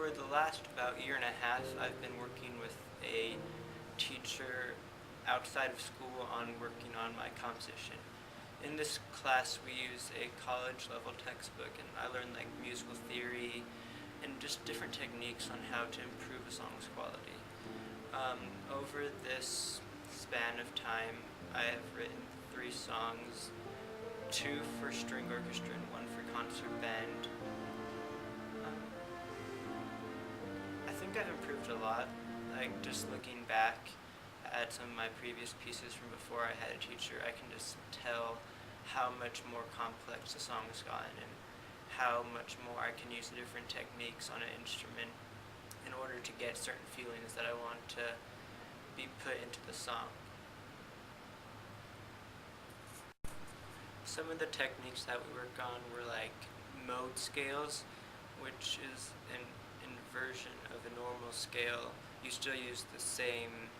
For the last about year and a half, I've been working with a teacher outside of school on working on my composition. In this class, we use a college level textbook, and I learned like musical theory and just different techniques on how to improve a song's quality. Over this span of time, I have written 3 songs, 2 for string orchestra and 1 for concert band. I think I've improved a lot. Like, just looking back at some of my previous pieces from before I had a teacher, I can just tell how much more complex the song has gotten and how much more I can use the different techniques on an instrument in order to get certain feelings that I want to be put into the song. Some of the techniques that we work on were like mode scales, which is an inversion of a normal scale. You still use the same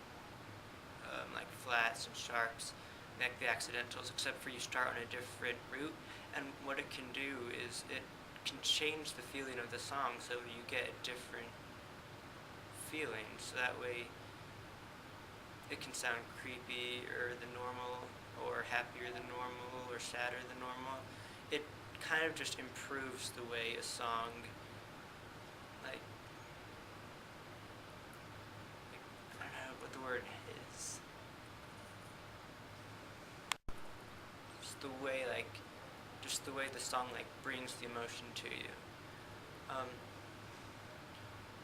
like flats and sharps, like the accidentals, except for you start on a different route. And what it can do is it can change the feeling of the song, so you get a different feeling. So that way it can sound creepy or the normal, or happier than normal, or sadder than normal. It kind of just improves the way a song, like I don't know what the word is. Just the way the song like brings the emotion to you.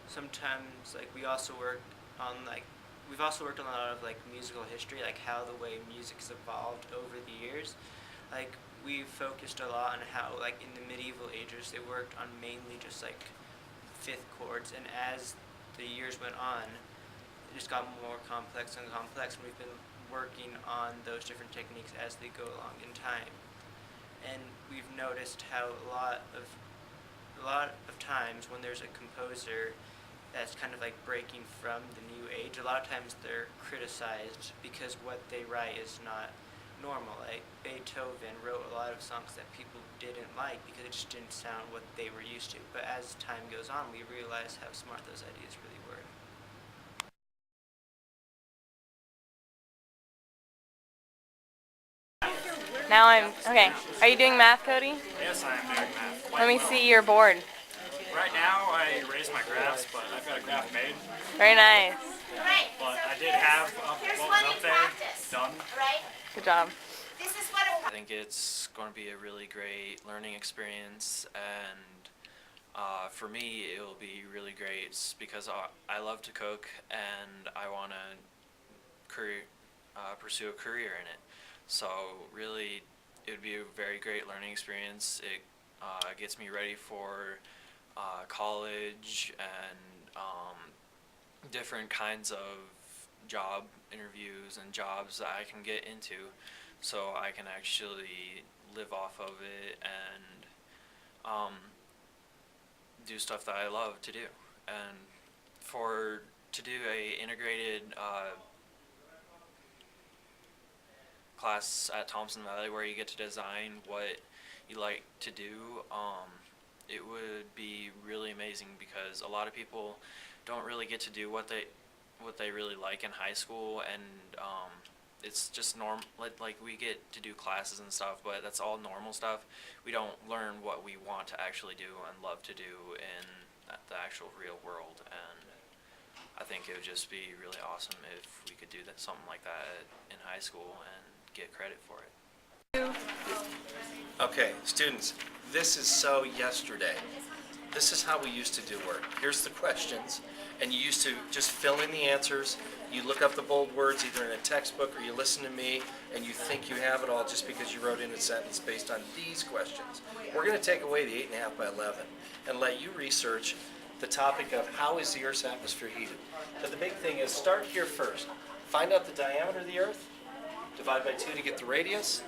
Sometimes like we've also worked on a lot of like musical history, like how the way music's evolved over the years. Like we focused a lot on how like in the medieval ages they worked on mainly just like 5th chords, and as the years went on, it just got more complex and complex, and we've been working on those different techniques as they go along in time. And we've noticed how a lot of times when there's a composer that's kind of like breaking from the new age, a lot of times they're criticized because what they write is not normal. Like Beethoven wrote a lot of songs that people didn't like because it just didn't sound what they were used to. But as time goes on, we realize how smart those ideas really were. Okay. Are you doing math, Cody? Yes, I am doing math. Let me see your board. Right now, I erased my graphs, but I've got a graph made. Very nice. But I did have what was up there done. Good job. I think it's going to be a really great learning experience, and for me, it will be really great because I love to cook and I want to pursue a career in it. So really, it would be a very great learning experience. It gets me ready for college and different kinds of job interviews and jobs that I can get into, so I can actually live off of it and do stuff that I love to do. And to do a integrated class at Thompson Valley where you get to design what you like to do, it would be really amazing because a lot of people don't really get to do what they really like in high school, and it's just like we get to do classes and stuff, but that's all normal stuff. We don't learn what we want to actually do and love to do in the actual real world, and I think it would just be really awesome if we could do something like that in high school and get credit for it. Okay, students, this is so yesterday. This is how we used to do work. Here's the questions, and you used to just fill in the answers. You look up the bold words either in a textbook or you listen to me, and you think you have it all just because you wrote in a sentence based on these questions. We're going to take away the 8.5 by 11 and let you research the topic of how is the Earth's atmosphere heated. But the big thing is start here first. Find out the diameter of the Earth, divide by 2 to get the radius,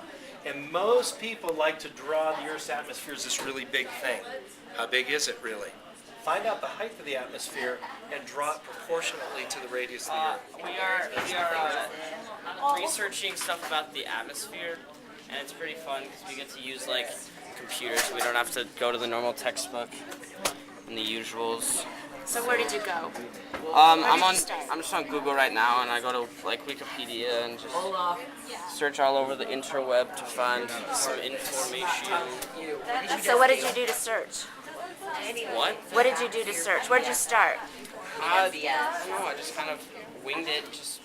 and most people like to draw the Earth's atmosphere as this really big thing. How big is it really? Find out the height of the atmosphere and draw it proportionately to the radius of the Earth. We are researching stuff about the atmosphere, and it's pretty fun because we get to use like computers. We don't have to go to the normal textbook and the usuals. So where did you go? I'm just on Google right now, and I go to like Wikipedia and just search all over the interweb to find some information. So what did you do to search? What? What did you do to search? Where did you start? I don't know. I just kind of winged it. Just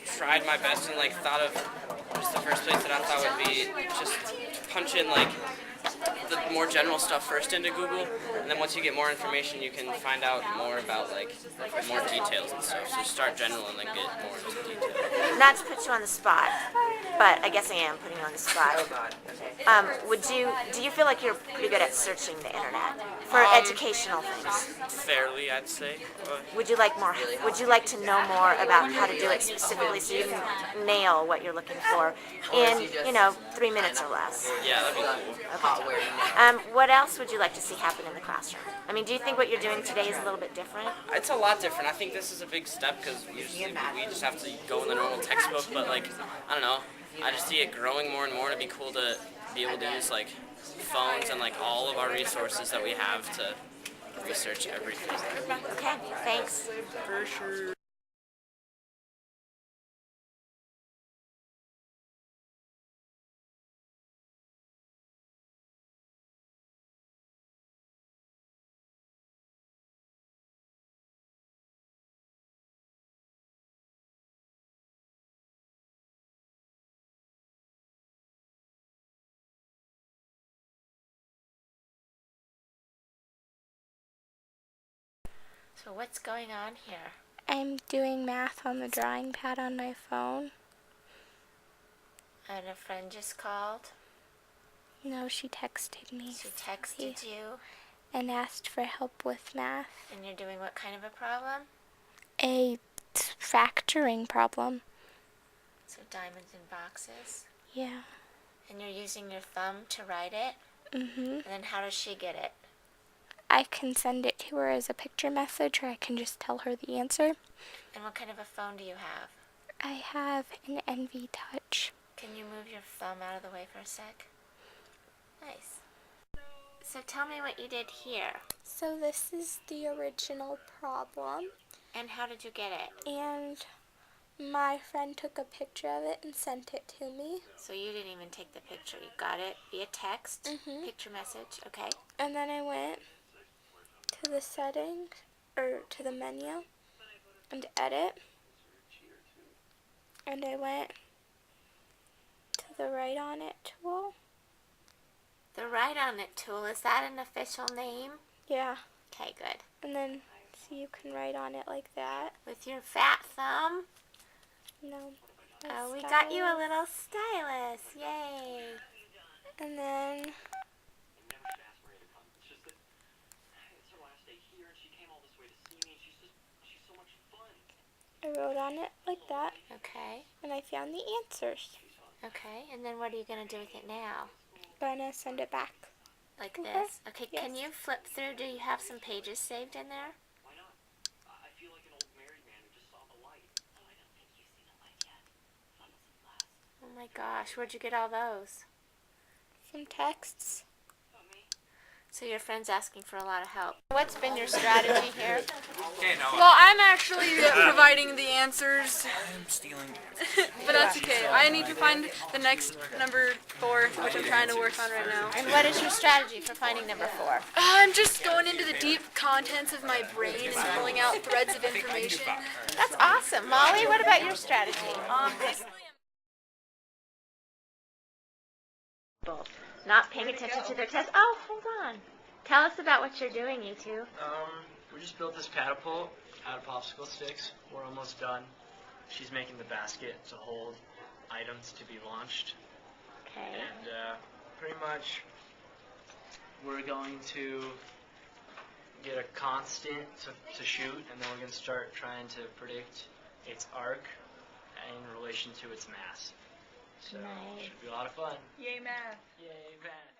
tried my best and like thought of just the first place that I thought would be just to punch in like the more general stuff first into Google, and then once you get more information, you can find out more about like more details and stuff. So start general and then get more into detail. Not to put you on the spot, but I guess I am putting you on the spot. Do you feel like you're pretty good at searching the internet for educational things? Fairly, I'd say. Would you like more? Would you like to know more about how to do it specifically so you can nail what you're looking for in 3 minutes or less? Yeah, that'd be cool. What else would you like to see happen in the classroom? I mean, do you think what you're doing today is a little bit different? It's a lot different. I think this is a big step because we just have to go in the normal textbook, but like, I don't know. I just see it growing more and more. It'd be cool to be able to use like phones and like all of our resources that we have to research everything. Okay, thanks. For sure. So what's going on here? I'm doing math on the drawing pad on my phone. And a friend just called. No, she texted me. She texted you. And asked for help with math. And you're doing what kind of a problem? A factoring problem. So diamonds in boxes. Yeah. And you're using your thumb to write it? Mm-hmm. And then how does she get it? I can send it to her as a picture message, or I can just tell her the answer. And what kind of a phone do you have? I have an Envy Touch. Can you move your thumb out of the way for a sec? Nice. So tell me what you did here. So this is the original problem. And how did you get it? And my friend took a picture of it and sent it to me. So you didn't even take the picture. You got it via text, picture message, okay. And then I went to the settings, or to the menu, and edit. And I went to the Write On It tool. The Write On It tool, is that an official name? Yeah. Okay, good. And then, so you can write on it like that. With your fat thumb? No. Oh, we got you a little stylus. Yay. And then I wrote on it like that. Okay. And I found the answers. Okay, and then what are you going to do with it now? Gonna send it back. Like this? Okay, Yes. Can you flip through? Do you have some pages saved in there? Oh my gosh, where'd you get all those? Some texts. So your friend's asking for a lot of help. What's been your strategy here? Well, I'm actually providing the answers. I'm stealing. But that's okay. I need to find the next number 4, which I'm trying to work on right now. And what is your strategy for finding number 4? I'm just going into the deep contents of my brain and pulling out threads of information. That's awesome. Molly, what about your strategy? Not paying attention to their test. Oh, hold on. Tell us about what you're doing, you two. We just built this catapult out of popsicle sticks. We're almost done. She's making the basket to hold items to be launched. Okay. And pretty much we're going to get a constant to shoot, and then we're going to start trying to predict its arc in relation to its mass. So Nice. it should be a lot of fun. Yay, math. Yay, math.